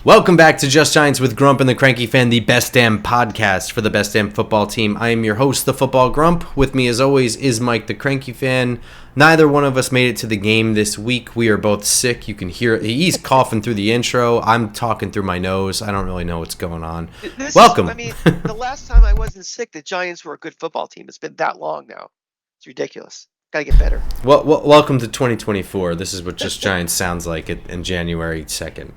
Welcome back to Just Giants with Grump and the Cranky Fan, the best damn podcast for the best damn football team. I am your host, the Football Grump. With me, as always, is Mike, the Cranky Fan. Neither one of us made it to the game this week. We are both sick. You can hear it. He's coughing through the intro. I'm talking through my nose. I don't really know what's going on. Welcome. The last time I wasn't sick, the Giants were a good football team. It's been that long now. It's ridiculous. Gotta get better. Well, welcome to 2024. This is what Just Giants sounds like in January 2nd.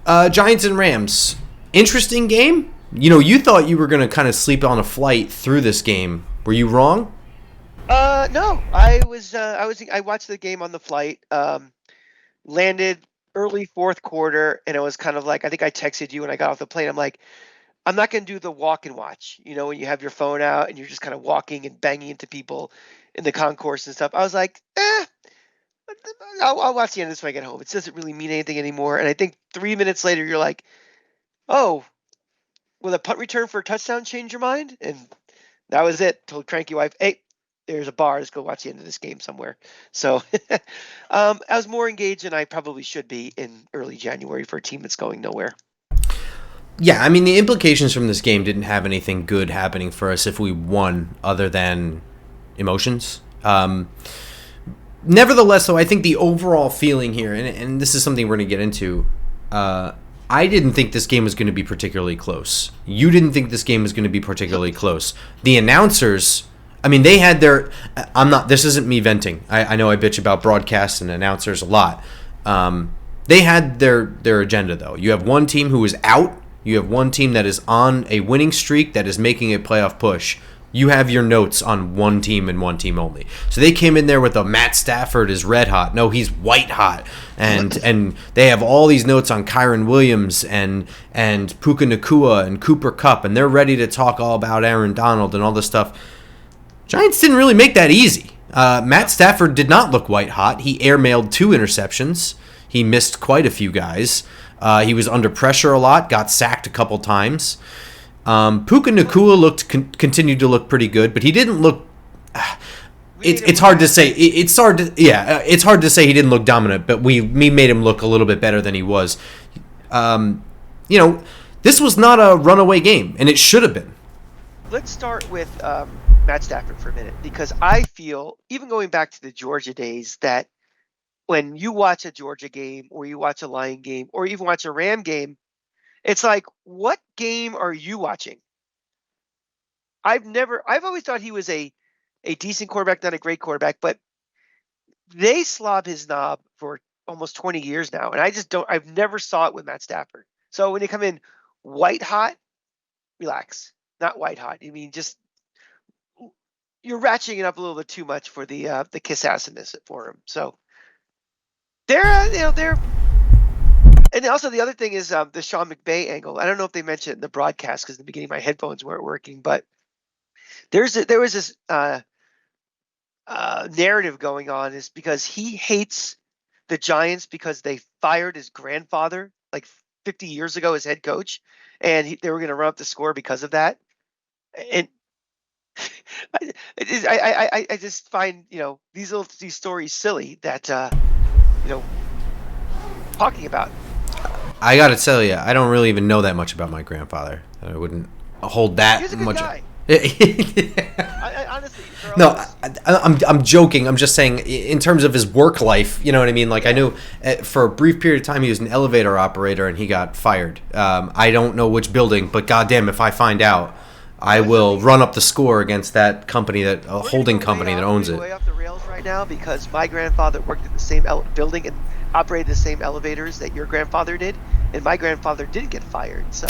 Giants and Rams. Interesting game. You know, you thought you were going to kind of sleep on a flight through this game. Were you wrong? No. I watched the game on the flight. Landed early fourth quarter, and it was kind of like, I think I texted you when I got off the plane. I'm like, I'm not going to do the walk and watch. You know, when you have your phone out and you're just kind of walking and banging into people in the concourse and stuff. I was like, I'll watch the end of this when I get home. It doesn't really mean anything anymore. And I think 3 minutes later, you're like, oh, will a punt return for a touchdown change your mind? And that was it. Told Cranky wife, hey, there's a bar. Let's go watch the end of this game somewhere. So I was more engaged than I probably should be in early January for a team that's going nowhere. Yeah, I mean, the implications from this game didn't have anything good happening for us if we won other than emotions. Nevertheless, though, I think the overall feeling here, and this is something we're going to get into, I didn't think this game was going to be particularly close. You didn't think this game was going to be particularly close. The announcers, I mean, they had their, this isn't me venting. I know I bitch about broadcasts and announcers a lot. They had their agenda, though. You have one team who is out. You have one team that is on a winning streak that is making a playoff push. You have your notes on one team and one team only. So they came in there with a Matt Stafford is red hot. No, he's white hot. And they have all these notes on Kyron Williams and Puka Nacua and Cooper Kupp, and they're ready to talk all about Aaron Donald and all this stuff. Giants didn't really make that easy. Matt Stafford did not look white hot. He airmailed 2 interceptions. He missed quite a few guys. He was under pressure a lot, got sacked a couple times. Puka Nacua continued to look pretty good, but he didn't look. It's hard to say. It's hard to say he didn't look dominant, but we made him look a little bit better than he was. This was not a runaway game, and it should have been. Let's start with Matt Stafford for a minute, because I feel, even going back to the Georgia days, that when you watch a Georgia game or you watch a Lion game or even watch a Ram game, it's like, what game are you watching? I've always thought he was a decent quarterback, not a great quarterback, but they slob his knob for almost 20 years now. And I've never saw it with Matt Stafford. So when they come in white hot, relax, not white hot. I mean, just, you're ratcheting it up a little bit too much for the kiss assiness for him. So they're, and also the other thing is the Sean McVay angle. I don't know if they mentioned it in the broadcast because in the beginning my headphones weren't working, but there was this narrative going on, is because he hates the Giants because they fired his grandfather like 50 years ago as head coach, and they were going to run up the score because of that. And I just find these stories silly that talking about. I gotta tell you, I don't really even know that much about my grandfather. I wouldn't hold that He's a good much. Guy. Honestly, no, I'm joking. I'm just saying, in terms of his work life, you know what I mean? Like, I knew for a brief period of time he was an elevator operator and he got fired. I don't know which building, but goddamn, if I find out, I will run up the score against that company, that holding company that owns it. Way off the rails right now, because my grandfather worked in the same building and operated the same elevators that your grandfather did, and my grandfather did get fired. So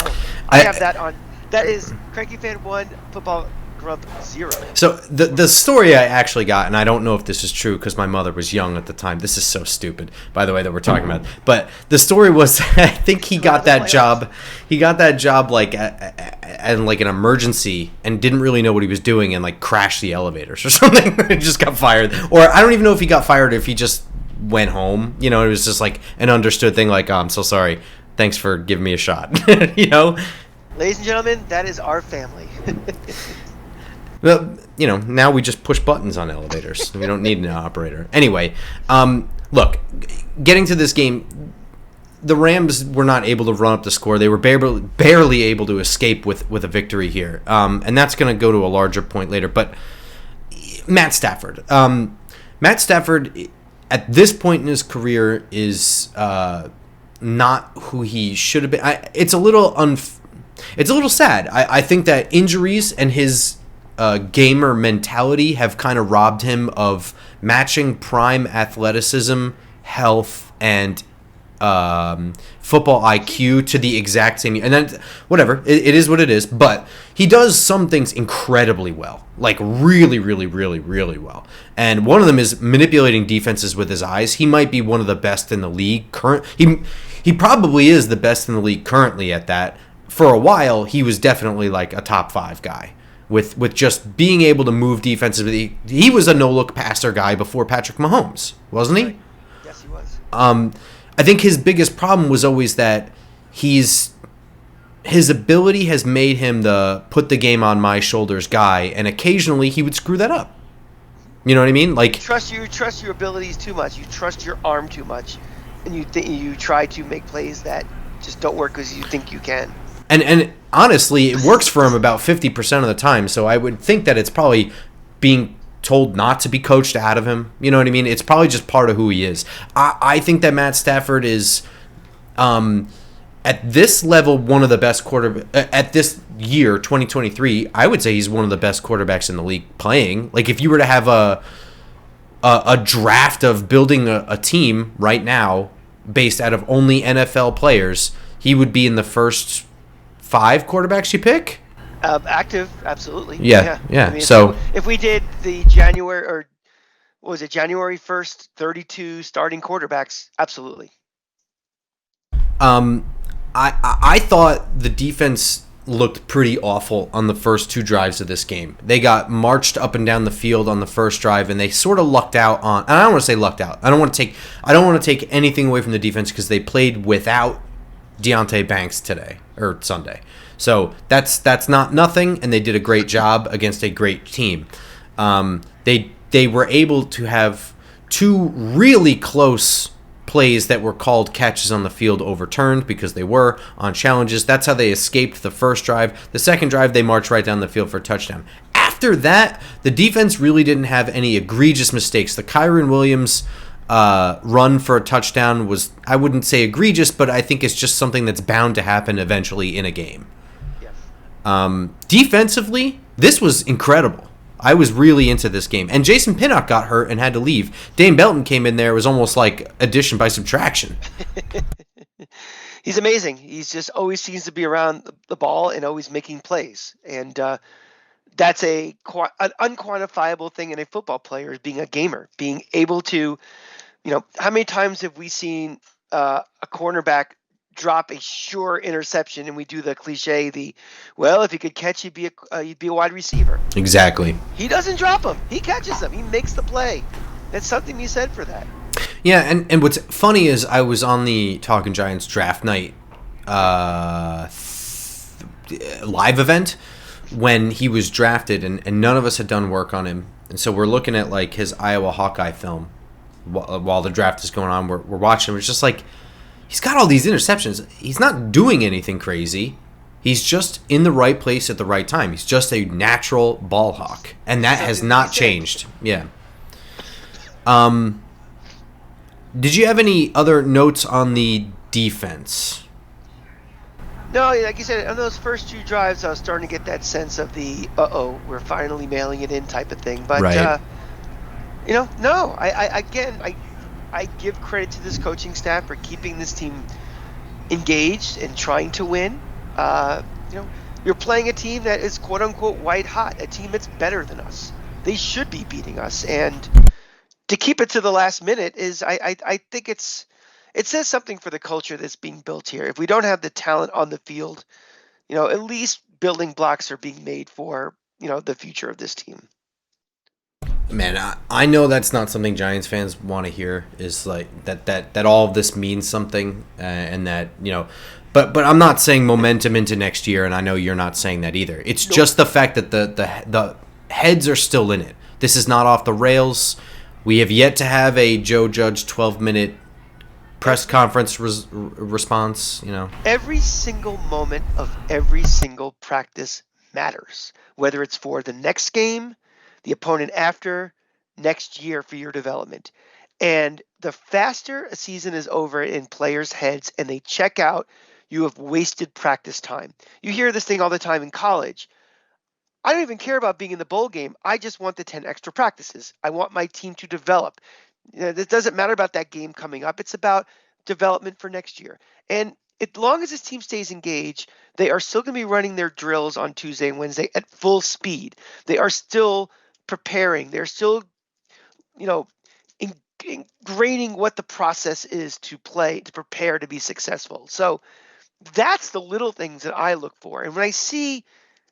I have that on. That is Cranky Fan 1, Football Grump 0. So the story I actually got, and I don't know if this is true because my mother was young at the time. This is so stupid, by the way, that we're talking about. But the story was, I think he got that job. He got that job like an emergency and didn't really know what he was doing and like crashed the elevators or something. He just got fired. Or I don't even know if he got fired or if he just went home. You know, it was just like an understood thing, like, oh, I'm so sorry. Thanks for giving me a shot. You know? Ladies and gentlemen, that is our family. Well, you know, now we just push buttons on elevators. We don't need an operator. Anyway, look, getting to this game, the Rams were not able to run up the score. They were barely able to escape with a victory here. And that's going to go to a larger point later. But Matt Stafford. Matt Stafford, at this point in his career, is not who he should have been. It's a little sad. I think that injuries and his gamer mentality have kind of robbed him of matching prime athleticism, health, and football IQ to the exact same. And then whatever, it is what it is. But he does some things incredibly well, like really, really, really, really well. And one of them is manipulating defenses with his eyes. He might be one of the best in the league. He probably is the best in the league currently at that. For a while, he was definitely like a top 5 guy with just being able to move defenses. He was a no-look passer guy before Patrick Mahomes, wasn't he? Yes, he was. I think his biggest problem was always that his ability has made him the put the game on my shoulders guy, and occasionally he would screw that up. You know what I mean? Like you trust your abilities too much. You trust your arm too much, and you try to make plays that just don't work because you think you can. And honestly, it works for him about 50% of the time. So I would think that it's probably being told not to be coached out of him. You know what I mean? It's probably just part of who he is. I think that Matt Stafford is, at this level, one of the best at this year, 2023, I would say he's one of the best quarterbacks in the league playing. Like if you were to have a draft of building a team right now based out of only NFL players, he would be in the first 5 quarterbacks you pick. Active, absolutely. Yeah. I mean, so if we did the January 1st, 32 starting quarterbacks, absolutely. I thought the defense looked pretty awful on the first 2 drives of this game. They got marched up and down the field on the first drive, and they sort of lucked out on. And I don't want to say lucked out. I don't want to take anything away from the defense because they played without Deonte Banks today or Sunday. So that's not nothing, and they did a great job against a great team. They were able to have 2 really close plays that were called catches on the field overturned because they were on challenges. That's how they escaped the first drive. The second drive, they marched right down the field for a touchdown. After that, the defense really didn't have any egregious mistakes. The Kyron Williams run for a touchdown was, I wouldn't say egregious, but I think it's just something that's bound to happen eventually in a game. Yes. Defensively, this was incredible. I was really into this game. And Jason Pinnock got hurt and had to leave. Dane Belton came in there. It was almost like addition by subtraction. He's amazing. He's just always seems to be around the ball and always making plays. And that's an unquantifiable thing in a football player, is being a gamer, being able to, how many times have we seen a cornerback drop a sure interception, and we do the cliche, if he could catch, he'd be a wide receiver. Exactly. He doesn't drop them. He catches them. He makes the play. That's something he said for that. Yeah, and what's funny is I was on the Talking Giants draft night live event when he was drafted, and none of us had done work on him. And so we're looking at like his Iowa Hawkeye film while the draft is going on. We're watching. It's just like, he's got all these interceptions. He's not doing anything crazy. He's just in the right place at the right time. He's just a natural ball hawk, and that has not changed. Yeah. Did you have any other notes on the defense? No, like you said, on those first 2 drives, I was starting to get that sense of the we're finally mailing it in type of thing. But right. No, I give credit to this coaching staff for keeping this team engaged and trying to win. You're playing a team that is quote unquote white hot, a team that's better than us. They should be beating us, and to keep it to the last minute is, I think it says something for the culture that's being built here. If we don't have the talent on the field, at least building blocks are being made for, the future of this team. Man, I know that's not something Giants fans want to hear, is like that all of this means something, and that, but I'm not saying momentum into next year, and I know you're not saying that either. It's just the fact that the heads are still in it. This is not off the rails. We have yet to have a Joe Judge 12-minute press conference response, Every single moment of every single practice matters, whether it's for the next game, the opponent after, next year for your development. And the faster a season is over in players' heads and they check out, you have wasted practice time. You hear this thing all the time in college. I don't even care about being in the bowl game. I just want the 10 extra practices. I want my team to develop. It doesn't matter about that game coming up. It's about development for next year. And as long as this team stays engaged, they are still going to be running their drills on Tuesday and Wednesday at full speed. They are still preparing. They're still, you know, ingraining what the process is to play, to prepare to be successful. So that's the little things that I look for. And when I see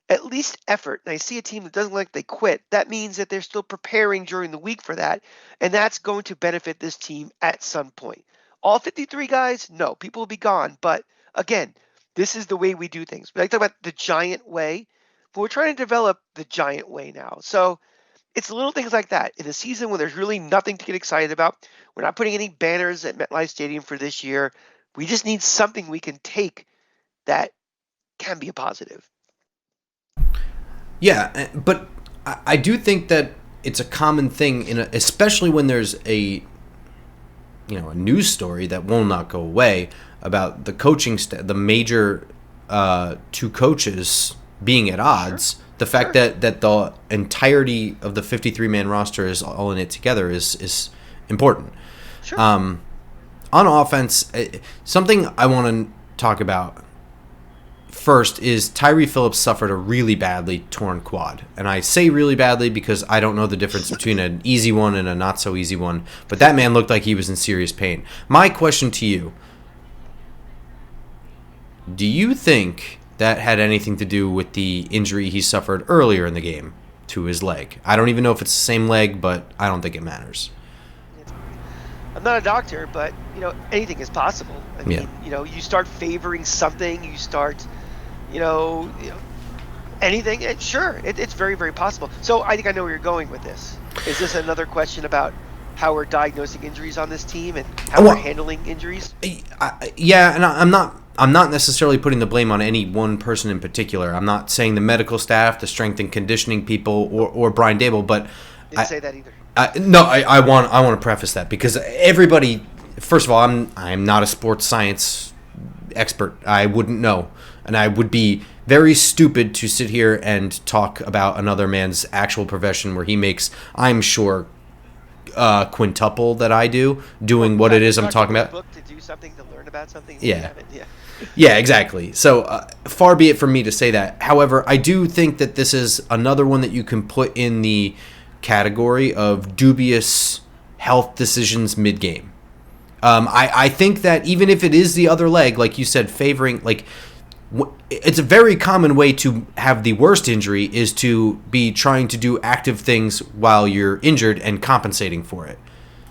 at least effort, and I see a team that doesn't look like they quit, that means that they're still preparing during the week for that, and that's going to benefit this team at some point. All 53 guys, no, people will be gone, but again, this is the way we do things. We like to talk about the giant way, but we're trying to develop the giant way now. So it's little things like that. In a season when there's really nothing to get excited about, we're not putting any banners at MetLife Stadium for this year. We just need something we can take that can be a positive. Yeah, but I do think that it's a common thing, especially when there's a news story that will not go away about the coaching the major two coaches being at odds. Sure. The fact that the entirety of the 53-man roster is all in it together is important. Sure. On offense, something I want to talk about first is Tyree Phillips suffered a really badly torn quad. And I say really badly because I don't know the difference between an easy one and a not so easy one. But that man looked like he was in serious pain. My question to you, do you think that had anything to do with the injury he suffered earlier in the game to his leg? I don't even know if it's the same leg, but I don't think it matters. I'm not a doctor, but anything is possible. I mean, you start favoring something, you start, anything. Sure, it's very, very possible. So I think I know where you're going with this. Is this another question about how we're diagnosing injuries on this team and how we're handling injuries? Yeah, and I'm not necessarily putting the blame on any one person in particular. I'm not saying the medical staff, the strength and conditioning people, or Brian Dable, but didn't say that either. No, I want to preface that because everybody. First of all, I'm not a sports science expert. I wouldn't know, and I would be very stupid to sit here and talk about another man's actual profession where he makes, I'm sure, quintuple that I do doing what it is I'm talking about. Book to do something, to learn about something. Yeah. Yeah, exactly. So far be it from me to say that. However, I do think that this is another one that you can put in the category of dubious health decisions mid-game. I think that even if it is the other leg, like you said, favoring, it's a very common way to have the worst injury is to be trying to do active things while you're injured and compensating for it.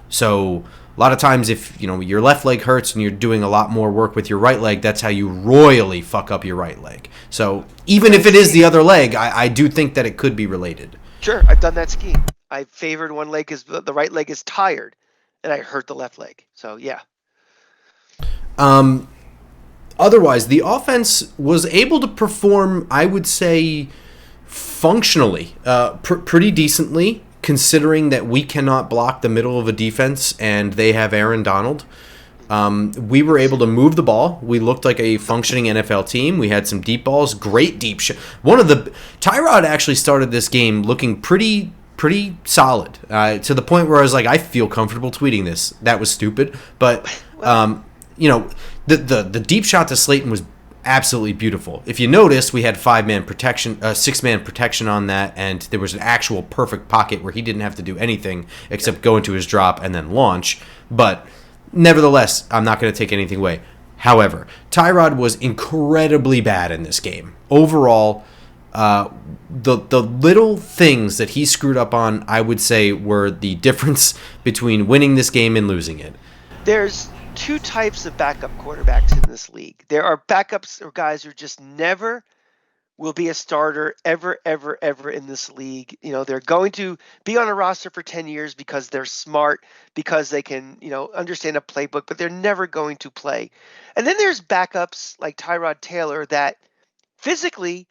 So a lot of times if your left leg hurts and you're doing a lot more work with your right leg, that's how you royally fuck up your right leg. So even if it is the other leg, I do think that it could be related. Sure, I've done that scheme. I favored one leg because the right leg is tired, and I hurt the left leg. So, yeah. Otherwise, the offense was able to perform, I would say, functionally, pretty decently, considering that we cannot block the middle of a defense and they have Aaron Donald. We were able to move the ball. We looked like a functioning NFL team. We had some deep balls, great deep shot. Tyrod actually started this game looking pretty solid to the point where I was like, I feel comfortable tweeting this. That was stupid, but the deep shot to Slayton was absolutely beautiful. If you notice, we had 6-man protection on that, and there was an actual perfect pocket where he didn't have to do anything except go into his drop and then launch. But nevertheless, I'm not going to take anything away. However, Tyrod was incredibly bad in this game. Overall, the little things that he screwed up on, I would say, were the difference between winning this game and losing it. There's two types of backup quarterbacks in this league. There are backups or guys who just never will be a starter ever, ever, ever in this league. They're going to be on a roster for 10 years because they're smart, because they can, understand a playbook, but they're never going to play. And then there's backups like Tyrod Taylor that physically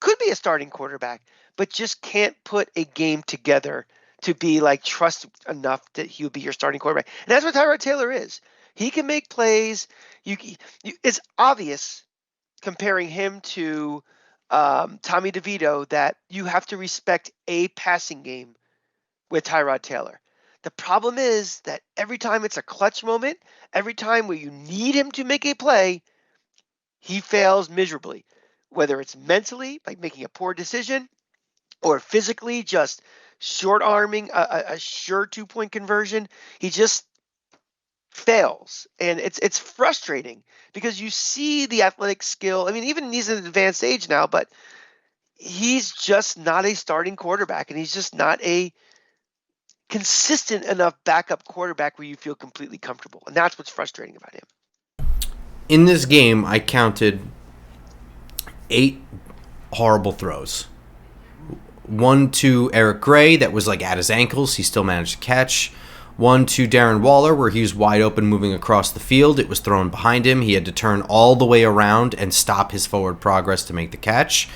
could be a starting quarterback, but just can't put a game together to be like trust enough that he'll be your starting quarterback. And that's what Tyrod Taylor is. He can make plays. It's obvious comparing him to Tommy DeVito that you have to respect a passing game with Tyrod Taylor. The problem is that every time it's a clutch moment, every time where you need him to make a play, he fails miserably. Whether it's mentally, like making a poor decision, or physically just short arming a sure 2-point conversion, he just fails. And it's frustrating because you see the athletic skill. I mean, even he's at an advanced age now, but he's just not a starting quarterback, and he's just not a consistent enough backup quarterback where you feel completely comfortable. And that's what's frustrating about him. In this game, I counted 8 horrible throws. One to Eric Gray that was like at his ankles. He still managed to catch. One to Darren Waller where he was wide open moving across the field. It was thrown behind him. He had to turn all the way around and stop his forward progress to make the catch.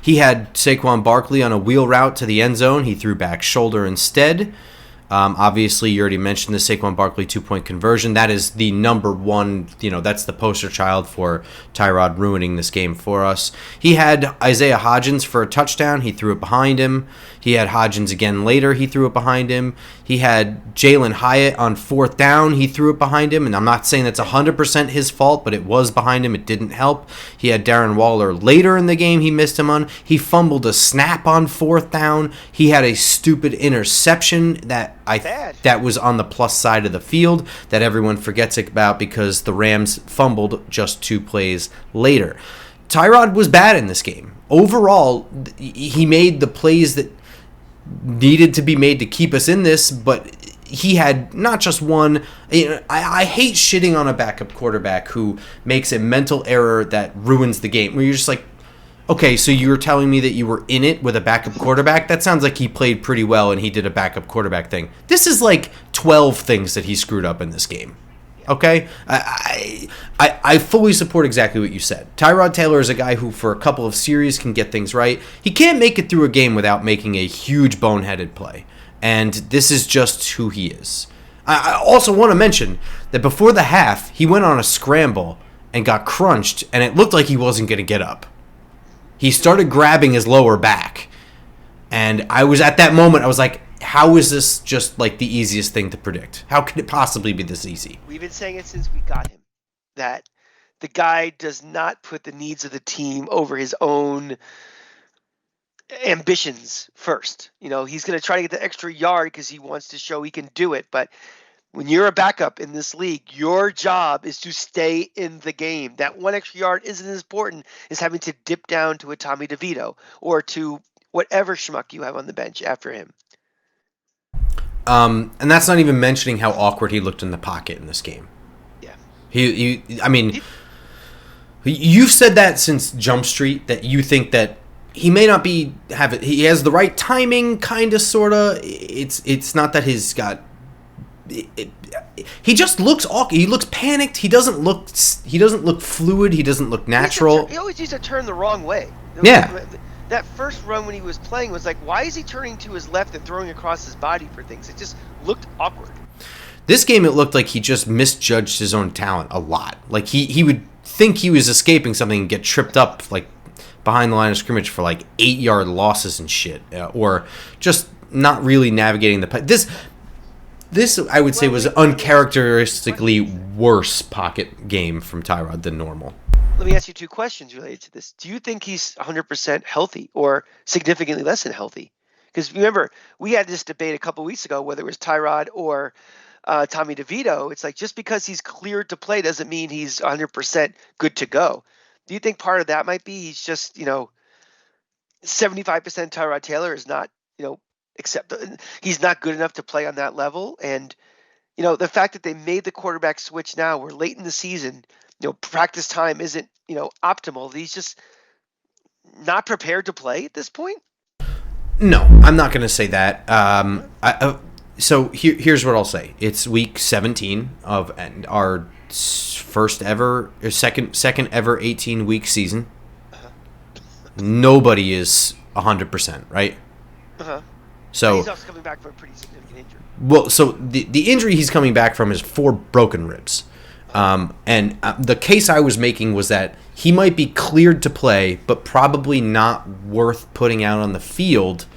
He had Saquon Barkley on a wheel route to the end zone. He threw back shoulder instead. Obviously, you already mentioned the Saquon Barkley 2-point conversion. That is the number one, that's the poster child for Tyrod ruining this game for us. He had Isaiah Hodgins for a touchdown. He threw it behind him. He had Hodgins again later. He threw it behind him. He had Jalen Hyatt on 4th down. He threw it behind him. And I'm not saying that's 100% his fault, but it was behind him. It didn't help. He had Darren Waller later in the game. He missed him on. He fumbled a snap on 4th down. He had a stupid interception that that was on the plus side of the field that everyone forgets about because the Rams fumbled just 2 plays later. Tyrod was bad in this game. Overall, he made the plays that needed to be made to keep us in this, but he had not just one. I hate shitting on a backup quarterback who makes a mental error that ruins the game, where you're just like, okay, so you were telling me that you were in it with a backup quarterback? That sounds like he played pretty well and he did a backup quarterback thing. This is like 12 things that he screwed up in this game. Okay? I fully support exactly what you said. Tyrod Taylor is a guy who, for a couple of series, can get things right. He can't make it through a game without making a huge boneheaded play. And this is just who he is. I also want to mention that before the half, he went on a scramble and got crunched, and it looked like he wasn't going to get up. He started grabbing his lower back. And I was at that moment, I was like, how is this just like the easiest thing to predict? How could it possibly be this easy? We've been saying it since we got him, that the guy does not put the needs of the team over his own ambitions first. He's going to try to get the extra yard because he wants to show he can do it. But when you're a backup in this league, your job is to stay in the game. That one extra yard isn't as important as having to dip down to a Tommy DeVito or to whatever schmuck you have on the bench after him. And that's not even mentioning how awkward he looked in the pocket in this game. Yeah. You've said that since Jump Street, that you think that he may not he has the right timing, kind of, sort of. It's not that he's got. He just looks awkward. He looks panicked. He doesn't look fluid. He doesn't look natural. He always used to turn the wrong way. Yeah. That first run when he was playing was like, why is he turning to his left and throwing across his body for things? It just looked awkward. This game, it looked like he just misjudged his own talent a lot. Like he would think he was escaping something and get tripped up like behind the line of scrimmage for like 8-yard losses and shit, or just not really navigating the This I would say was an uncharacteristically worse pocket game from Tyrod than normal. Let me ask you 2 questions related to this. Do you think he's 100% healthy or significantly less than healthy? Because remember, we had this debate a couple weeks ago whether it was Tyrod or Tommy DeVito. It's like just because he's cleared to play doesn't mean he's 100% good to go. Do you think part of that might be he's just, 75% Tyrod Taylor is not, except he's not good enough to play on that level? And, the fact that they made the quarterback switch now, we're late in the season, practice time isn't, optimal. He's just not prepared to play at this point? No, I'm not going to say that. So here's what I'll say. It's week 17 of our second ever 18-week season. Nobody is 100%, right? So he's also coming back from a pretty significant injury. Well, so the injury he's coming back from is 4 broken ribs. And the case I was making was that he might be cleared to play, but probably not worth putting out on the field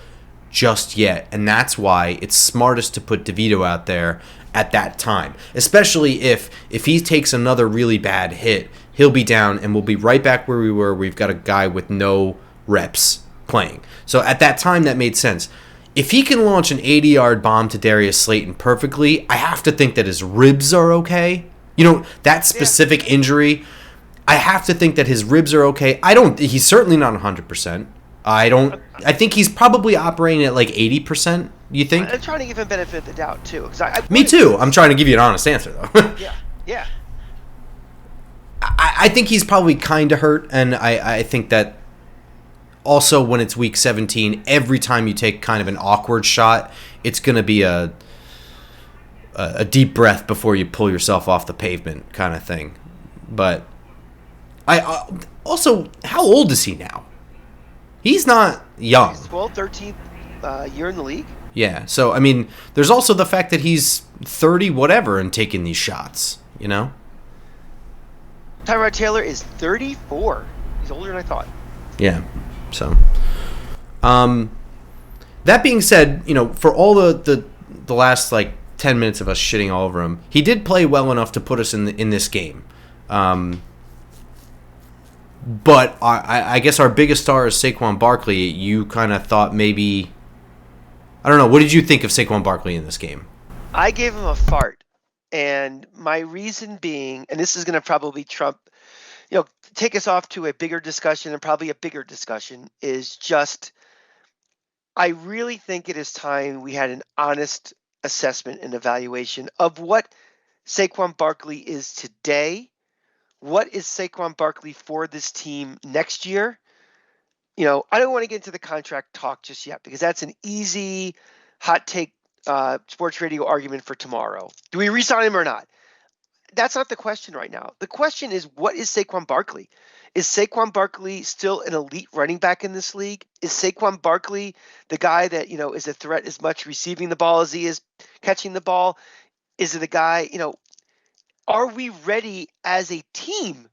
just yet. And that's why it's smartest to put DeVito out there at that time. Especially if he takes another really bad hit, he'll be down and we'll be right back where we were. We've got a guy with no reps playing. So at that time, that made sense. If he can launch an 80-yard bomb to Darius Slayton perfectly, I have to think that his ribs are okay. That specific injury, I have to think that his ribs are okay. He's certainly not 100%. I think he's probably operating at like 80%, you think? I'm trying to give him benefit of the doubt, too. Me too. I'm trying to give you an honest answer, though. Yeah. I think he's probably kind of hurt, and I think that also when it's week 17, every time you take kind of an awkward shot, it's going to be a deep breath before you pull yourself off the pavement kind of thing. But also, how old is he now? He's not young. He's 13th year in the league. Yeah, so, I mean, there's also the fact that he's 30 whatever and taking these shots, Tyrod Taylor is 34. He's older than I thought. Yeah, so. That being said, for all the last, 10 minutes of us shitting all over him, he did play well enough to put us in this game. But I guess our biggest star is Saquon Barkley. You kind of thought maybe... I don't know. What did you think of Saquon Barkley in this game? I gave him a fart. And my reason being, and this is going to probably trump, take us off to a bigger discussion, and probably a bigger discussion, is just I really think it is time we had an honest assessment and evaluation of what Saquon Barkley is today. What is Saquon Barkley for this team next year? I don't want to get into the contract talk just yet because that's an easy hot take sports radio argument for tomorrow. Do we re-sign him or not? That's not the question right now. The question is, what is Saquon Barkley? Is Saquon Barkley still an elite running back in this league? Is Saquon Barkley the guy that, is a threat as much receiving the ball as he is catching the ball? Is it a guy, are we ready as a team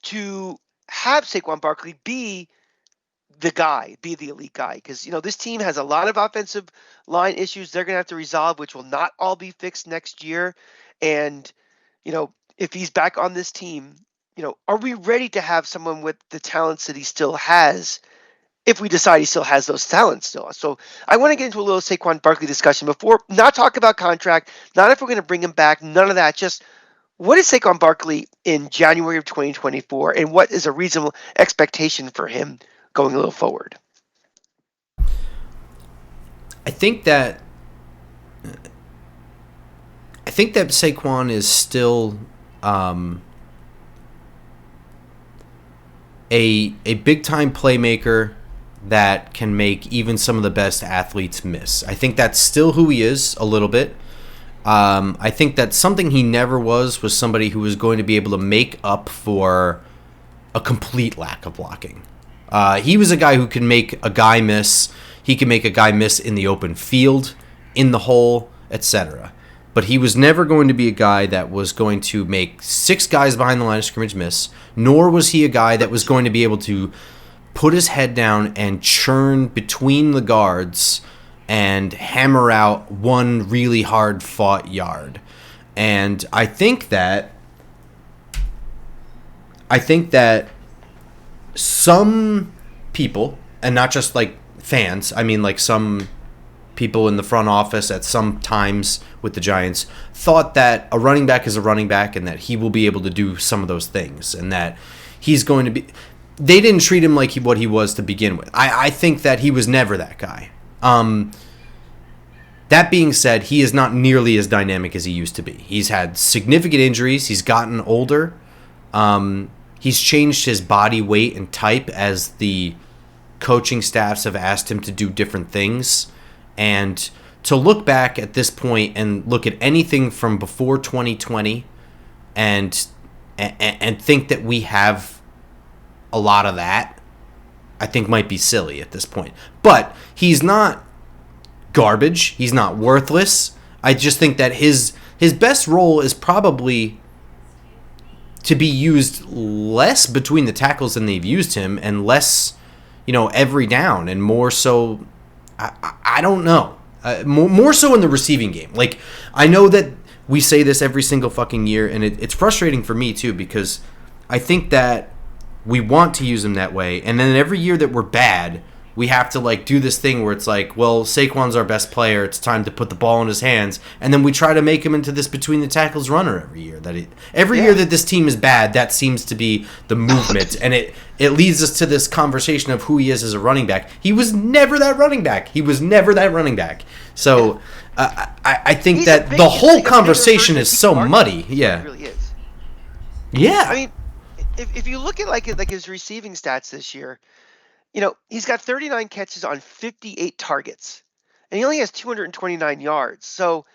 to have Saquon Barkley be the guy, be the elite guy? Because, this team has a lot of offensive line issues they're going to have to resolve, which will not all be fixed next year. And, if he's back on this team, are we ready to have someone with the talents that he still has if we decide he still has those talents still? So I want to get into a little Saquon Barkley discussion before, not talk about contract, not if we're going to bring him back, none of that. Just what is Saquon Barkley in January of 2024, and what is a reasonable expectation for him going a little forward? I think that Saquon is still a big time playmaker that can make even some of the best athletes miss. I think that's still who he is a little bit. I think that something he never was somebody who was going to be able to make up for a complete lack of blocking. He was a guy who can make a guy miss. He can make a guy miss in the open field, in the hole, etc. But he was never going to be a guy that was going to make 6 guys behind the line of scrimmage miss, nor was he a guy that was going to be able to put his head down and churn between the guards and hammer out one really hard-fought yard. And I think that some people, and not just fans, I mean some people in the front office at some times with the Giants thought that a running back is a running back and that he will be able to do some of those things and that he's going to be... They didn't treat him like what he was to begin with. I think that he was never that guy. That being said, he is not nearly as dynamic as he used to be. He's had significant injuries. He's gotten older. He's changed his body weight and type as the coaching staffs have asked him to do different things. And to look back at this point and look at anything from before 2020 and think that we have a lot of that, I think might be silly at this point. But he's not garbage. He's not worthless. I just think that his best role is probably to be used less between the tackles than they've used him, and less, every down, and more so, I don't know, more so in the receiving game. Like, I know that we say this every single fucking year, and it's frustrating for me too, because I think that we want to use him that way, and then every year that we're bad, we have to do this thing where it's like, well, Saquon's our best player, it's time to put the ball in his hands, and then we try to make him into this between the tackles runner every year. Year that this team is bad, that seems to be the movement, and it leads us to this conversation of who he is as a running back. He was never that running back. So I think that the whole conversation is so muddy. Yeah, it really is. Yeah, I mean, if you look at his receiving stats this year. He's got 39 catches on 58 targets, and he only has 229 yards. So,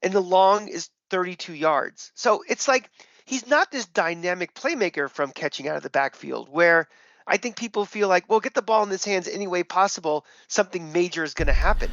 and the long is 32 yards. So it's like he's not this dynamic playmaker from catching out of the backfield, where I think people feel like, well, get the ball in his hands any way possible, something major is going to happen.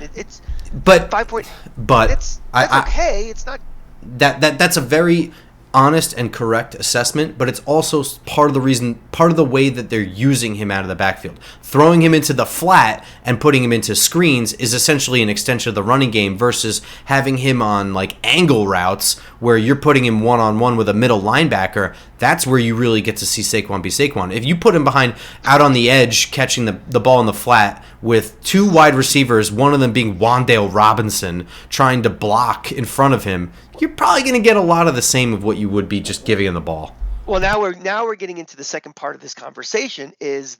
But 5 point. But that's okay. It's not that's a very honest and correct assessment, but it's also part of the way that they're using him out of the backfield. Throwing him into the flat and putting him into screens is essentially an extension of the running game, versus having him on angle routes where you're putting him one-on-one with a middle linebacker. That's where you really get to see Saquon be Saquon. If you put him out on the edge catching the ball in the flat with two wide receivers, one of them being Wan'Dale Robinson, trying to block in front of him, you're probably going to get a lot of the same of what you would be just giving him the ball. Well, now we're getting into the second part of this conversation, is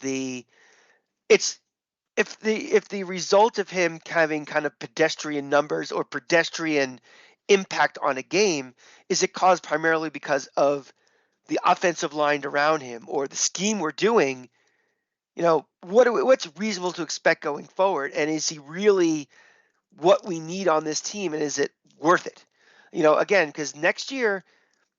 if the result of him having kind of pedestrian numbers or pedestrian impact on a game, is it caused primarily because of the offensive line around him or the scheme we're doing? What's reasonable to expect going forward, and is he really what we need on this team, and is it worth it? Again, because next year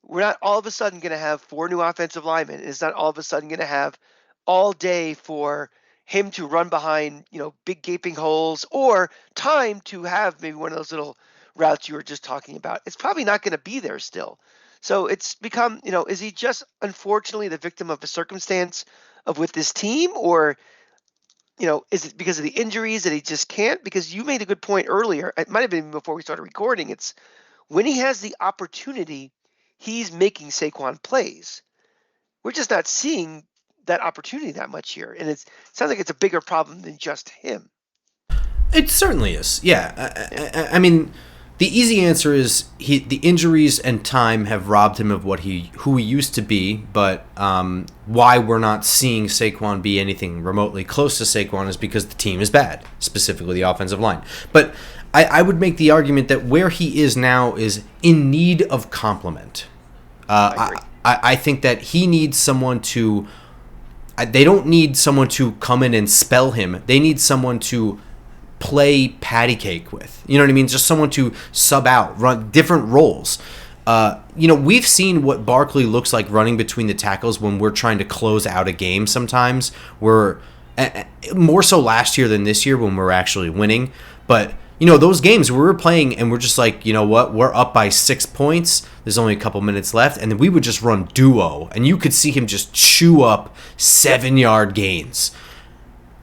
we're not all of a sudden going to have 4 new offensive linemen. It's not all of a sudden going to have all day for him to run behind, big gaping holes, or time to have maybe one of those little routes you were just talking about. It's probably not going to be there still. So it's become, is he just unfortunately the victim of a circumstance with this team, or, is it because of the injuries that he just can't? Because you made a good point earlier. It might have been before we started recording. It's when he has the opportunity, he's making Saquon plays. We're just not seeing that opportunity that much here, and it sounds like it's a bigger problem than just him. It certainly is. Yeah, I mean, the easy answer is the injuries and time have robbed him of who he used to be. But why we're not seeing Saquon be anything remotely close to Saquon is because the team is bad, specifically the offensive line. But I would make the argument that where he is now is in need of complement. I think that he needs someone to. They don't need someone to come in and spell him. They need someone to play patty cake with. You know what I mean? Just someone to sub out, run different roles. We've seen what Barkley looks like running between the tackles when we're trying to close out a game sometimes. We're more so last year than this year when we're actually winning. But those games where we're playing and we're just like, you know what, we're up by 6 points. There's only a couple minutes left. And then we would just run duo. And you could see him just chew up 7-yard gains.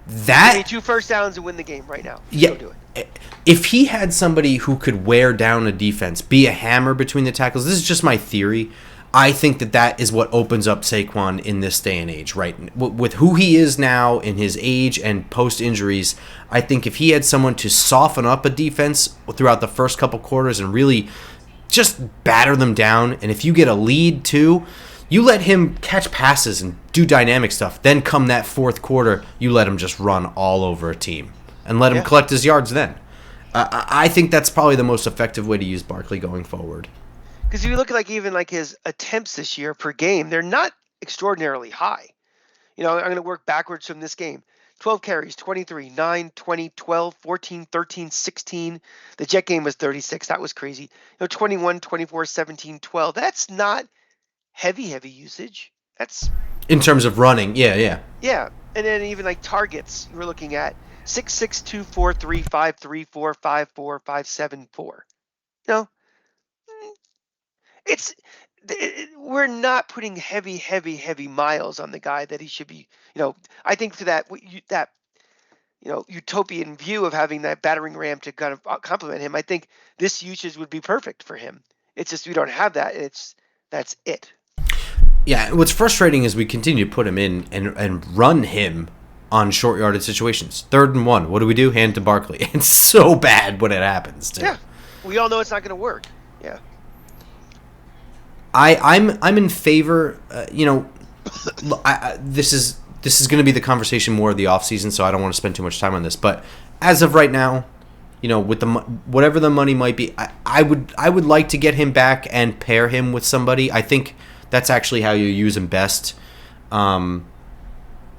That need 2 first downs and win the game right now. Yeah. Go do it. If he had somebody who could wear down a defense, be a hammer between the tackles, this is just my theory. I think that is what opens up Saquon in this day and age, right? With who he is now in his age and post-injuries, I think if he had someone to soften up a defense throughout the first couple quarters and really just batter them down, and if you get a lead too, you let him catch passes and do dynamic stuff. Then come that fourth quarter, you let him just run all over a team and let him collect his yards then. I think that's probably the most effective way to use Barkley going forward. Because if you look at even his attempts this year per game, they're not extraordinarily high. I'm going to work backwards from this game. 12 carries, 23, 9, 20, 12, 14, 13, 16. The Jet game was 36. That was crazy. 21, 24, 17, 12. That's not heavy usage. That's In terms of running, yeah. yeah. And then even like targets, we're looking at 6, 6, 2, 4, 3, 5, 3, 4, 5, 4, 5, 7, 4. You know, it's we're not putting heavy miles on the guy that he should be. I think for that utopian view of having that battering ram to kind of complement him, I think this usage would be perfect for him. It's just we don't have that. That's it. Yeah, what's frustrating is we continue to put him in and run him on short yarded situations. 3rd and 1. What do? Hand to Barkley. It's so bad when it happens, too. Yeah. We all know it's not going to work. Yeah. I'm in favor, this is going to be the conversation more of the offseason, so I don't want to spend too much time on this, but as of right now, with whatever the money might be, I would like to get him back and pair him with somebody. I think that's actually how you use him best.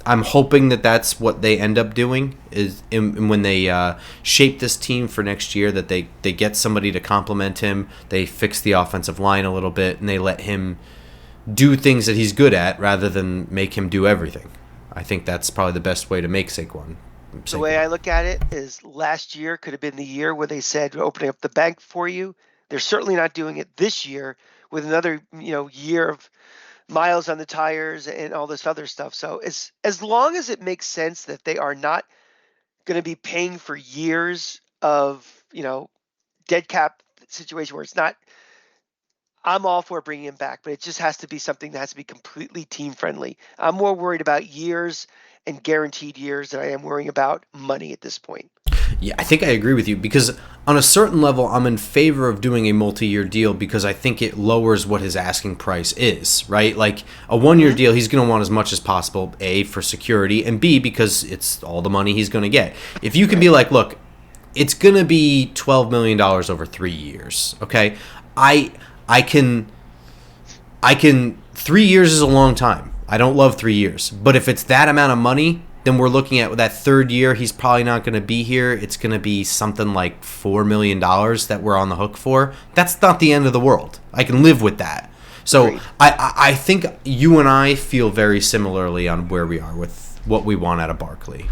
I'm hoping that that's what they end up doing is when they shape this team for next year, that they get somebody to complement him, they fix the offensive line a little bit, and they let him do things that he's good at rather than make him do everything. I think that's probably the best way to make Saquon. The way I look at it is last year could have been the year where they said we're opening up the bank for you. They're certainly not doing it this year with another year of miles on the tires and all this other stuff. So as long as it makes sense that they are not going to be paying for years of dead cap situation where it's not, I'm all for bringing him back, but it just has to be something that has to be completely team friendly. I'm more worried about years and guaranteed years than I am worrying about money at this point. Yeah, I think I agree with you because on a certain level, I'm in favor of doing a multi-year deal because I think it lowers what his asking price is, right? Like a one-year deal, he's going to want as much as possible, A, for security, and B, because it's all the money he's going to get. If you can be like, look, it's going to be $12 million over 3 years, okay? I can 3 years is a long time. I don't love 3 years. But if it's that amount of money, then we're looking at that 3rd year, he's probably not going to be here. It's going to be something like $4 million that we're on the hook for. That's not the end of the world. I can live with that. So right. I think you and I feel very similarly on where we are with what we want out of Barkley.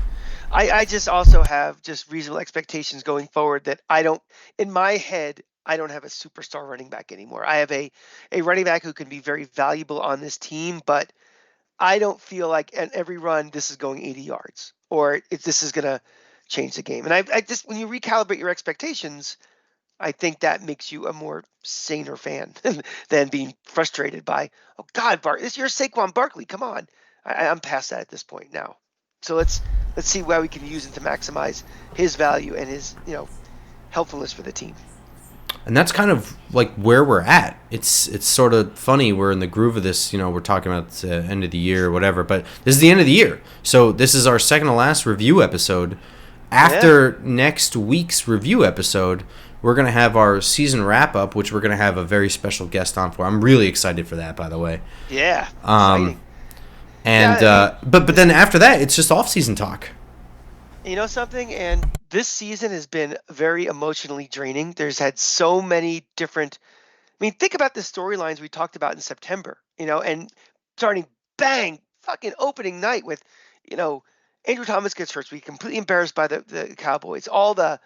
I just also have just reasonable expectations going forward that in my head, I don't have a superstar running back anymore. I have a running back who can be very valuable on this team, but I don't feel like at every run this is going 80 yards or this is going to change the game. And I just, when you recalibrate your expectations, I think that makes you a more saner fan than being frustrated by, oh God, you're Saquon Barkley. Come on. I'm past that at this point now. So let's see where we can use him to maximize his value and his, helpfulness for the team. And that's kind of like where we're at. It's sort of funny. We're in the groove of this. We're talking about the end of the year or whatever, but this is the end of the year. So this is our second to last review episode. After next week's review episode, we're going to have our season wrap-up, which we're going to have a very special guest on for. I'm really excited for that, by the way. Yeah, exciting. And but then after that, it's just off-season talk. You know something? And this season has been very emotionally draining. There's had so many different. I mean, think about the storylines we talked about in September. And starting bang, fucking opening night with, Andrew Thomas gets hurt. We completely embarrassed by the Cowboys. All the,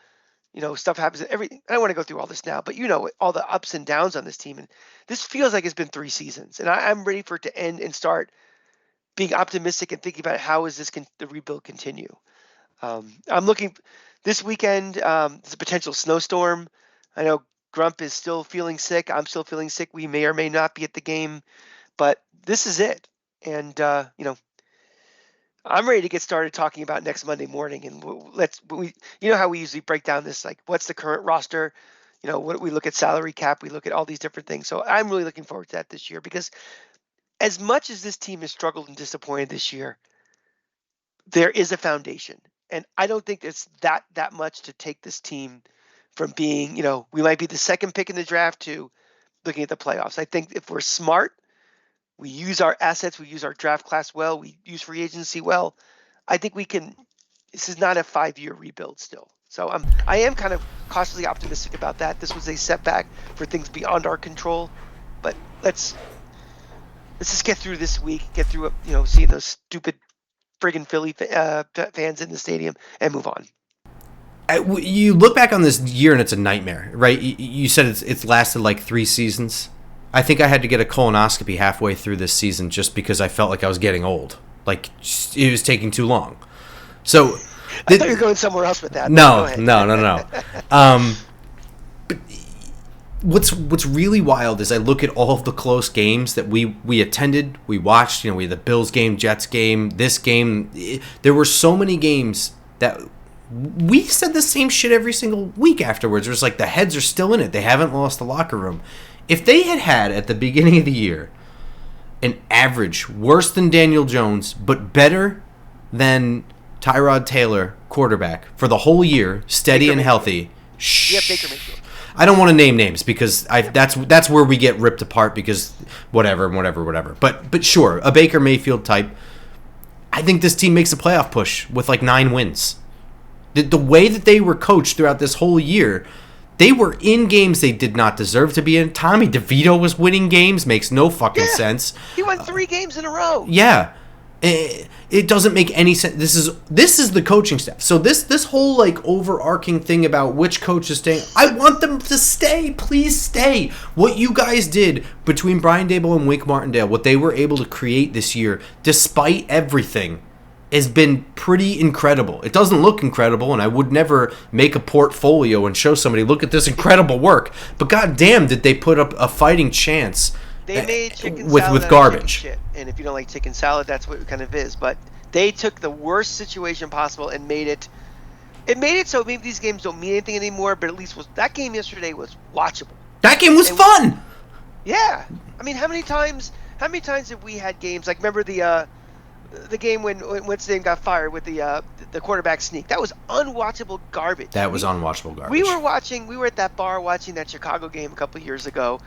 stuff happens. Everything. I don't want to go through all this now, but all the ups and downs on this team. And this feels like it's been 3 seasons. And I'm ready for it to end and start being optimistic and thinking about how is the rebuild continue. I'm looking this weekend. There's a potential snowstorm. I know Grump is still feeling sick. I'm still feeling sick. We may or may not be at the game, but this is it. And I'm ready to get started talking about next Monday morning. And how we usually break down this, like what's the current roster? What we look at salary cap. We look at all these different things. So I'm really looking forward to that this year because as much as this team has struggled and disappointed this year, there is a foundation. And I don't think it's that much to take this team from being, we might be the second pick in the draft to looking at the playoffs. I think if we're smart, we use our assets, we use our draft class well, we use free agency well, I think we can. This is not a 5-year rebuild still. So I am kind of cautiously optimistic about that. This was a setback for things beyond our control, but let's just get through this week, get through seeing those stupid friggin' Philly fans in the stadium, and move on. You look back on this year and it's a nightmare, right? You said it's lasted like 3 seasons. I think I had to get a colonoscopy halfway through this season just because I felt like I was getting old. Like, it was taking too long. So I thought you were going somewhere else with that. No. But what's really wild is I look at all of the close games that we attended, we watched. We had the Bills game, Jets game, this game. There were so many games that we said the same shit every single week afterwards. It was like the heads are still in it. They haven't lost the locker room. If they had at the beginning of the year an average worse than Daniel Jones but better than Tyrod Taylor quarterback for the whole year, steady Baker and Mayfield. healthy. Yeah, Baker Mayfield. I don't want to name names because that's where we get ripped apart because whatever. But sure, a Baker Mayfield type. I think this team makes a playoff push with like 9 wins. The way that they were coached throughout this whole year, they were in games they did not deserve to be in. Tommy DeVito was winning games. Makes no fucking sense. He won 3 games in a row. Yeah. It doesn't make any sense. This is the coaching staff. So this whole like overarching thing about which coach is staying, I want them to stay. Please stay. What you guys did between Brian Daboll and Wink Martindale, what they were able to create this year, despite everything, has been pretty incredible. It doesn't look incredible, and I would never make a portfolio and show somebody, look at this incredible work. But goddamn, did they put up a fighting chance? They made chicken with salad garbage. Shit. And if you don't like chicken salad, that's what it kind of is. But they took the worst situation possible and made it. It made it so maybe these games don't mean anything anymore. But at least that game yesterday was watchable. That game was fun. Yeah, I mean, how many times have we had games like? Remember the game when what's his name got fired with the quarterback sneak? That was unwatchable garbage. That was unwatchable garbage. We were at that bar watching that Chicago game a couple of years ago.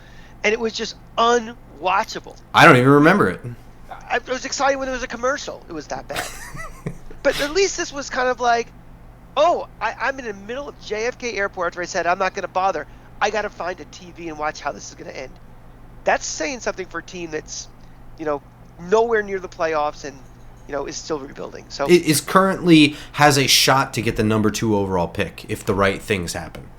And it was just unwatchable. I don't even remember it. I was excited when there was a commercial. It was that bad. But at least this was kind of like, I'm in the middle of JFK Airport after I said I'm not going to bother. I got to find a TV and watch how this is going to end. That's saying something for a team that's, nowhere near the playoffs and, is still rebuilding. So it is currently has a shot to get the number 2 overall pick if the right things happen.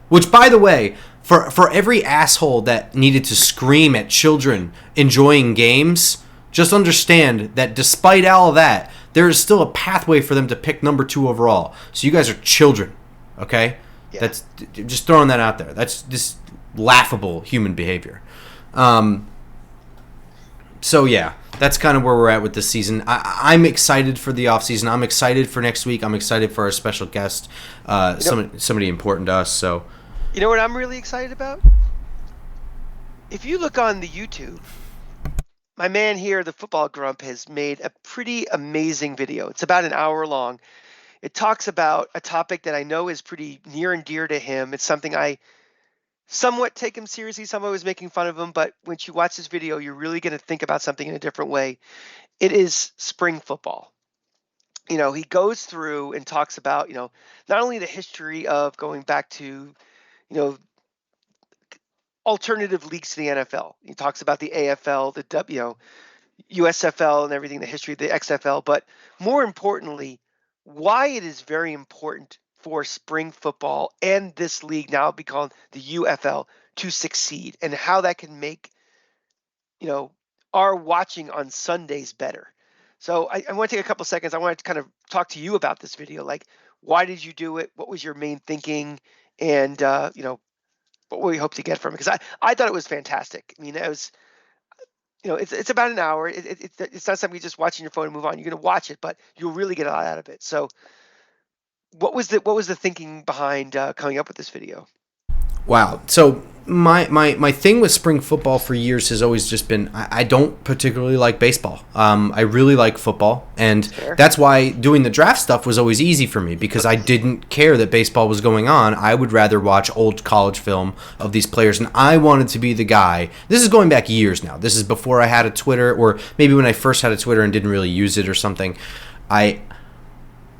Which, by the way, for every asshole that needed to scream at children enjoying games, just understand that despite all of that, there is still a pathway for them to pick number 2 overall. So you guys are children, okay? Yeah. That's just throwing that out there. That's just laughable human behavior. So yeah, that's kind of where we're at with this season. I'm excited for the offseason. I'm excited for next week. I'm excited for our special guest, somebody important to us. So, you know what I'm really excited about? If you look on the YouTube, my man here, the football Grump, has made a pretty amazing video. It's about an hour long. It talks about a topic that I know is pretty near and dear to him. It's something I somewhat take him seriously. Some I was making fun of him, but when you watch this video, you're really going to think about something in a different way. It is spring football. He goes through and talks about, not only the history of going back to, alternative leagues to the NFL. He talks about the AFL, the USFL and everything, the history of the XFL, but more importantly, why it is very important for spring football and this league now be called the UFL to succeed and how that can make, our watching on Sundays better. So I want to take a couple seconds. I want to kind of talk to you about this video. Like, why did you do it? What was your main thinking? And, what we hope to get from it? Because I thought it was fantastic. I mean, it was, it's about an hour. It's not something you just watching your phone and move on. You're going to watch it, but you'll really get a lot out of it. So what was the thinking behind coming up with this video? Wow. So my thing with spring football for years has always just been I don't particularly like baseball. I really like football, and Fair. that's why doing the draft stuff was always easy for me because I didn't care that baseball was going on. I would rather watch old college film of these players, and I wanted to be the guy. This is going back years now. This is before I had a Twitter, or maybe when I first had a Twitter and didn't really use it or something.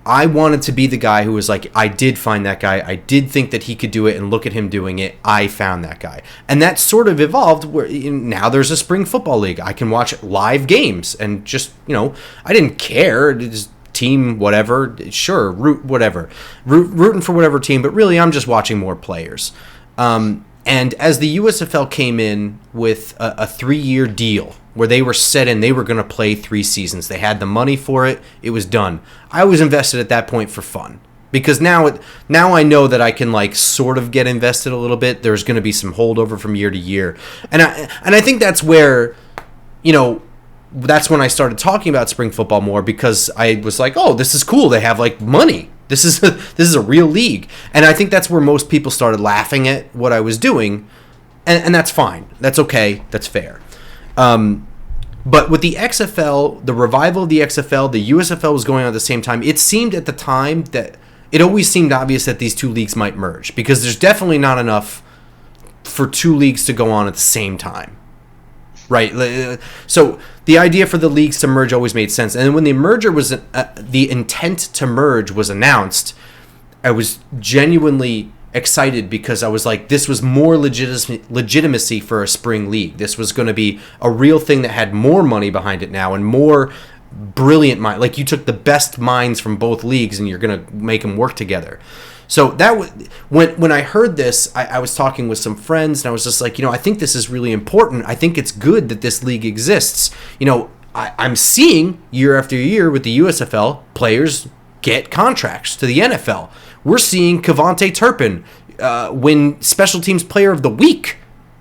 I wanted to be the guy who was like, I did find that guy. I did think that he could do it, and look at him doing it. I found that guy. And that sort of evolved where now there's a spring football league. I can watch live games and just, I didn't care. Just team, whatever. Sure, rooting for whatever team, but really I'm just watching more players. And as the USFL came in with a 3-year deal where they were set in, they were going to play 3 seasons. They had the money for it. It was done. I was invested at that point for fun because now I know that I can like sort of get invested a little bit. There's going to be some holdover from year to year, and I think that's where, that's when I started talking about spring football more because I was like, oh, this is cool. They have like money. This is a real league, and I think that's where most people started laughing at what I was doing, and that's fine. That's okay. That's fair. But with the XFL, the revival of the XFL, the USFL was going on at the same time. It seemed at the time that it always seemed obvious that these two leagues might merge because there's definitely not enough for 2 leagues to go on at the same time. Right? So the idea for the leagues to merge always made sense. And when the merger was, the intent to merge was announced, I was genuinely excited because I was like, this was more legitimacy for a spring league. This was going to be a real thing that had more money behind it now and more brilliant mind. Like you took the best minds from both leagues and you're going to make them work together. So that was when I heard this, I was talking with some friends and I was just like, I think this is really important. I think it's good that this league exists. I'm seeing year after year with the USFL players get contracts to the NFL. We're seeing Kevontae Turpin win Special Teams Player of the Week.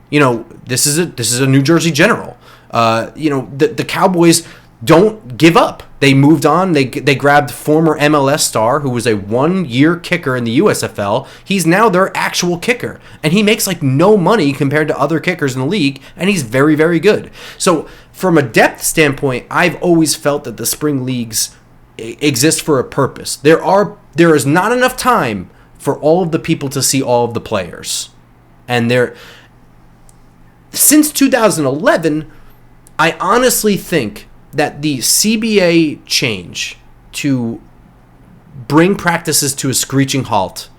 This is a New Jersey General. The Cowboys don't give up. They moved on. They grabbed former MLS star who was a 1-year kicker in the USFL. He's now their actual kicker, and he makes like no money compared to other kickers in the league, and he's very, very good. So from a depth standpoint, I've always felt that the spring leagues exist for a purpose. There is not enough time for all of the people to see all of the players. And since 2011, I honestly think that the CBA change to bring practices to a screeching halt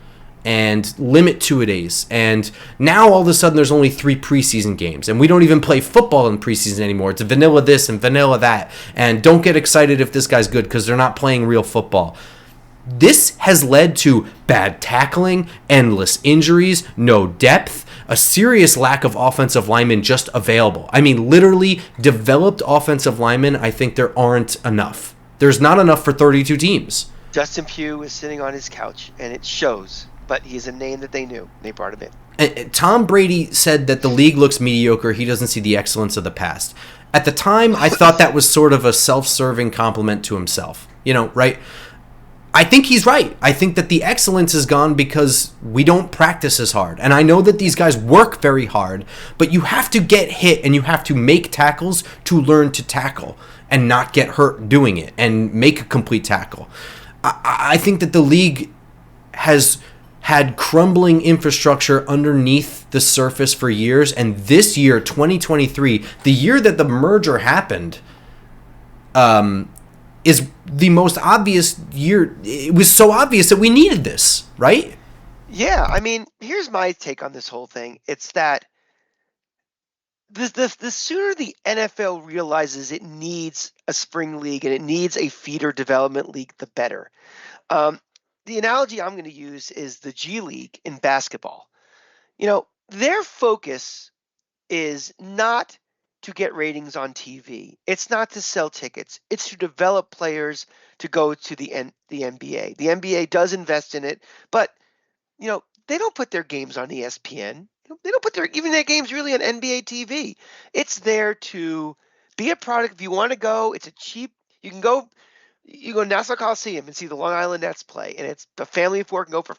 and limit 2-a-days, and now all of a sudden there's only 3 preseason games, and we don't even play football in preseason anymore. It's vanilla this and vanilla that, and don't get excited if this guy's good because they're not playing real football. This has led to bad tackling, endless injuries, no depth, a serious lack of offensive linemen just available. I mean, literally developed offensive linemen, I think there aren't enough. There's not enough for 32 teams. Justin Pugh is sitting on his couch, and it shows, but he's a name that they knew. They brought him in. And Tom Brady said that the league looks mediocre. He doesn't see the excellence of the past. At the time, I thought that was sort of a self-serving compliment to himself. Right? I think he's right. I think that the excellence is gone because we don't practice as hard. And I know that these guys work very hard, but you have to get hit and you have to make tackles to learn to tackle and not get hurt doing it and make a complete tackle. I think that the league has had crumbling infrastructure underneath the surface for years. And this year, 2023, the year that the merger happened, is the most obvious year. It was so obvious that we needed this, right? Yeah, I mean, here's my take on this whole thing. It's that the sooner the NFL realizes it needs a spring league and it needs a feeder development league, the better. The analogy I'm going to use is the G League in basketball. Their focus is not to get ratings on TV. It's not to sell tickets. It's to develop players to go to the NBA. The NBA does invest in it, but they don't put their games on ESPN. They don't put even their games really on NBA TV. It's there to be a product. If you want to go, it's a cheap. You can go. You go to Nassau Coliseum and see the Long Island Nets play, and it's a family of 4 can go for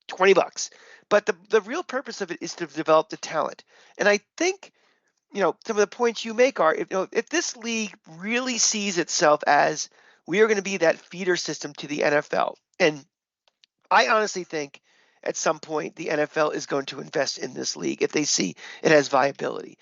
$20. But the real purpose of it is to develop the talent. And I think, some of the points you make are, if this league really sees itself as we are going to be that feeder system to the NFL, and I honestly think at some point the NFL is going to invest in this league if they see it has viability.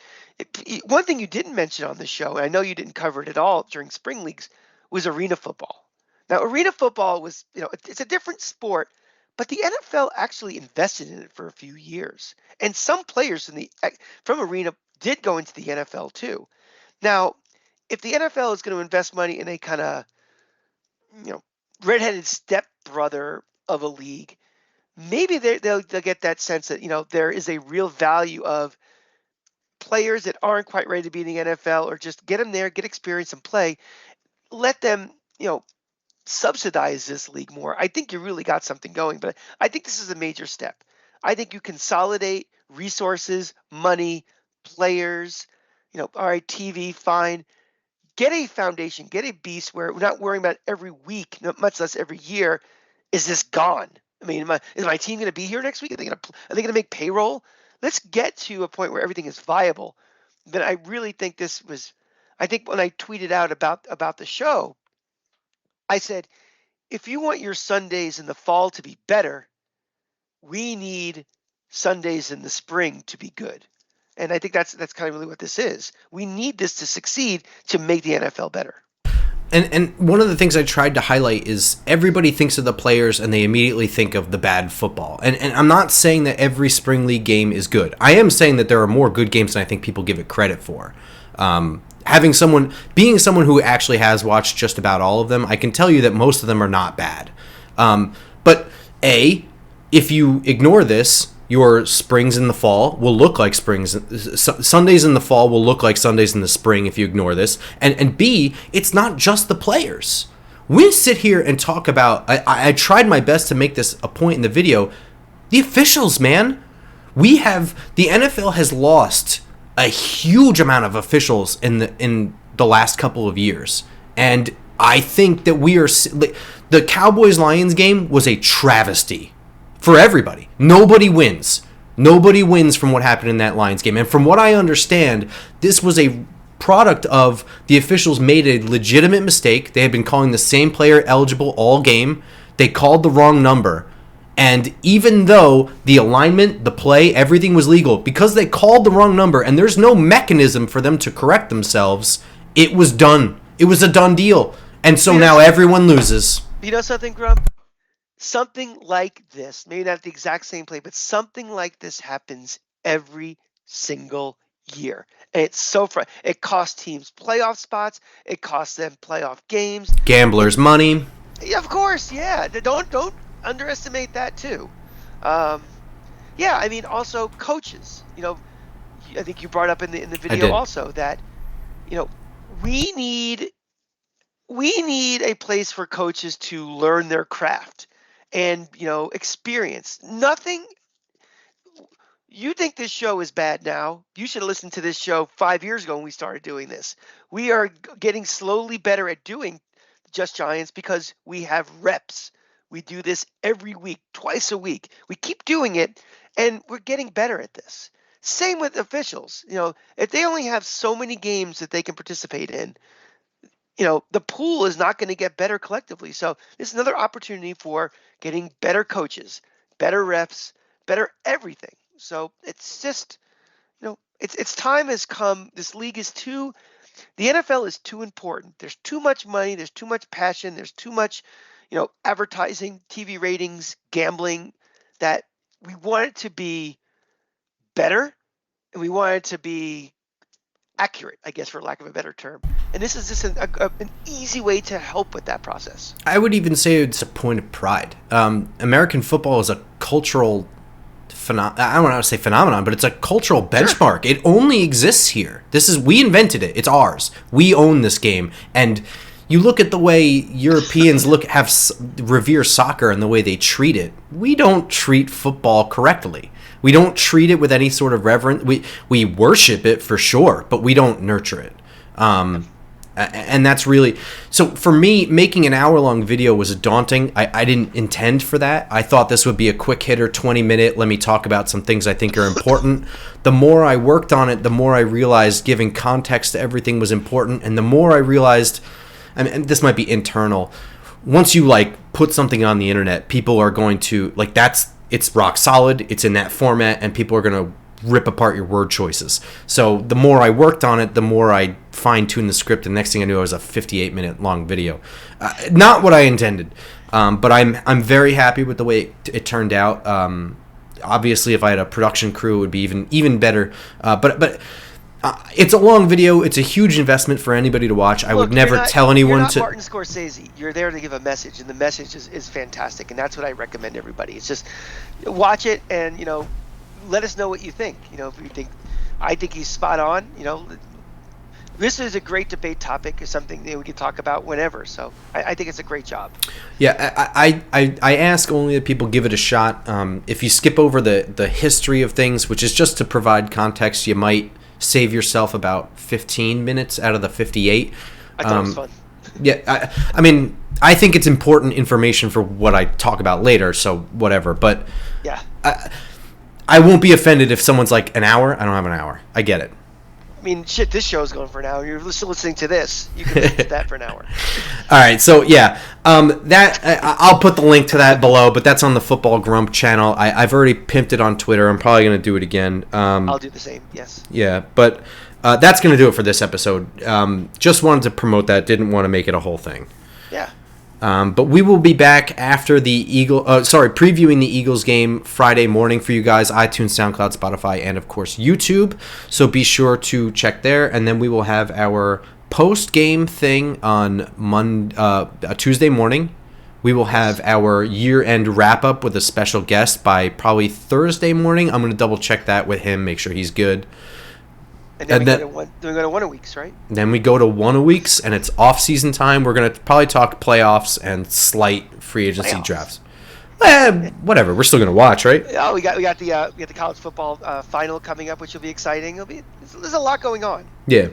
One thing you didn't mention on the show, and I know you didn't cover it at all during spring leagues, was arena football. Now, arena football was, it's a different sport, but the NFL actually invested in it for a few years, and some players from arena did go into the NFL too. Now, if the NFL is going to invest money in a kind of, redheaded stepbrother of a league, maybe they'll get that sense that there is a real value of players that aren't quite ready to be in the NFL, or just get them there, get experience and play. Let them subsidize this league more. I think you really got something going, but I think this is a major step. I think you consolidate resources, money, players. All right, TV, fine. Get a foundation, get a beast where we're not worrying about every week, much less every year. Is this gone? I mean, is my team going to be here next week? Are they going to make payroll? Let's get to a point where everything is viable. But I really think I think when I tweeted out about the show, I said, if you want your Sundays in the fall to be better, we need Sundays in the spring to be good. And I think that's kind of really what this is. We need this to succeed to make the NFL better. And one of the things I tried to highlight is everybody thinks of the players and they immediately think of the bad football. And I'm not saying that every spring league game is good. I am saying that there are more good games than I think people give it credit for. Being someone who actually has watched just about all of them, I can tell you that most of them are not bad. But if you ignore this, your springs in the fall will look like springs. Sundays in the fall will look like Sundays in the spring if you ignore this. And B, it's not just the players. We sit here and talk about, I tried my best to make this a point in the video, the officials, man. The NFL has lost a huge amount of officials in the last couple of years. And I think that the Cowboys-Lions game was a travesty. For everybody. Nobody wins. Nobody wins from what happened in that Lions game. And from what I understand, this was a product of the officials made a legitimate mistake. They had been calling the same player eligible all game. They called the wrong number. And even though the alignment, the play, everything was legal, because they called the wrong number and there's no mechanism for them to correct themselves, it was done. It was a done deal. And so now everyone loses. You know something, Grump? Something like this, maybe not the exact same play, but something like this happens every single year. And it's so it costs teams playoff spots. It costs them playoff games. Gamblers' money. Yeah, of course, yeah. Don't underestimate that too. I mean, also coaches. I think you brought up in the video also that we need a place for coaches to learn their craft. And, experience. Nothing. You think this show is bad now. You should have listened to this show 5 years ago when we started doing this. We are getting slowly better at doing Just Giants because we have reps. We do this every week, twice a week. We keep doing it, and we're getting better at this. Same with officials. If they only have so many games that they can participate in, the pool is not going to get better collectively. So this is another opportunity for getting better coaches, better refs, better everything. So it's just, it's time has come. This league is the NFL is too important. There's too much money. There's too much passion. There's too much, advertising, TV ratings, gambling, that we want it to be better and we want it to be accurate, I guess, for lack of a better term. And this is just an easy way to help with that process. I would even say it's a point of pride. American football is a cultural I don't want to say phenomenon, but it's a cultural benchmark. Sure. It only exists here. We invented it. It's ours. We own this game. And you look at the way Europeans revere soccer and the way they treat it. We don't treat football correctly. We don't treat it with any sort of reverence. We worship it for sure, but we don't nurture it. And that's really so for me. Making an hour-long video was daunting. I didn't intend for that. I thought this would be a quick hitter, 20-minute. Let me talk about some things I think are important. The more I worked on it, the more I realized giving context to everything was important, and the more I realized, and this might be internal. Once you put something on the internet, people are going to it's rock solid. It's in that format, and people are going to rip apart your word choices. So the more I worked on it, the more I fine-tuned the script, and next thing I knew, it was a 58-minute long video. Not what I intended, but I'm very happy with the way it turned out. Obviously, if I had a production crew, it would be even better. But it's a long video. It's a huge investment for anybody to watch. I would never tell anyone you're not to. Martin Scorsese. You're there to give a message, and the message is fantastic, and that's what I recommend everybody. It's just watch it and let us know what you think. If you think, I think he's spot on. This is a great debate topic. Is something that we can talk about whenever. So I think it's a great job. Yeah, I ask only that people give it a shot. If you skip over the history of things, which is just to provide context, you might save yourself about 15 minutes out of the 58. I thought it was fun. Yeah, I mean, I think it's important information for what I talk about later. So whatever, but yeah. I won't be offended if someone's like, an hour? I don't have an hour. I get it. I mean, shit, this show's going for an hour. You're still listening to this. You can listen to that for an hour. All right, so yeah, I'll put the link to that below, but that's on the Football Grump channel. I've already pimped it on Twitter. I'm probably going to do it again. I'll do the same, yes. Yeah, but that's going to do it for this episode. Just wanted to promote that. Didn't want to make it a whole thing. Yeah. But we will be back after the previewing the Eagles game Friday morning for you guys, iTunes, SoundCloud, Spotify, and of course YouTube. So be sure to check there, and then we will have our post-game thing on Tuesday morning. We will have our year-end wrap-up with a special guest by probably Thursday morning. I'm going to double-check that with him, make sure he's good. And then we go to 1 a weeks, right? Then we go to 1 a weeks, and it's off-season time. We're going to probably talk playoffs and slight free agency drafts. Whatever. We're still going to watch, right? Oh, we got the college football final coming up, which will be exciting. There's a lot going on. Yeah.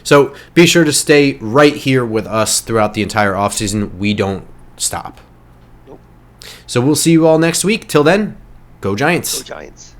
So be sure to stay right here with us throughout the entire offseason. We don't stop. Nope. So we'll see you all next week. Till then, go Giants. Go Giants.